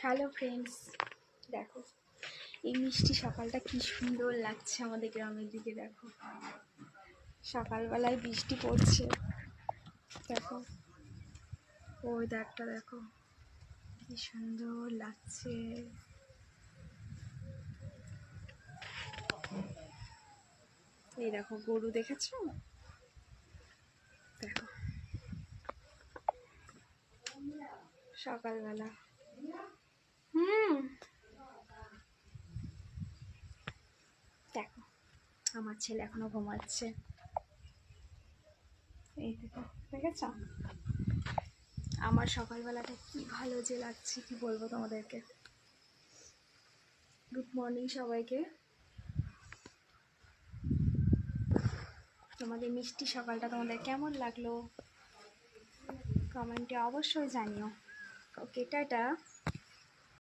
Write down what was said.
Hello friends, দেখো এই মিষ্টি সকালটা কি সুন্দর লাগছে আমাদের গ্রামের দিকে। দেখো সকালবেলায় বৃষ্টি পড়ছে, দেখো ওয়েদারটা দেখো কি সুন্দর লাগছে। এই দেখো গরু দেখেছো, দেখো সকালবেলা। দেখো আমার ছেলে এখনো ঘুমাচ্ছে, এই দেখো দেখেছ আমার সকালবেলাটা কি ভালো যে লাগছে, কি বলবো তোমাদেরকে। গুড মর্নিং সবাইকে। তোমাদের মিষ্টি সকালটা তোমাদের কেমন লাগলো কমেন্টে অবশ্যই জানিও। ওকে, টাটা।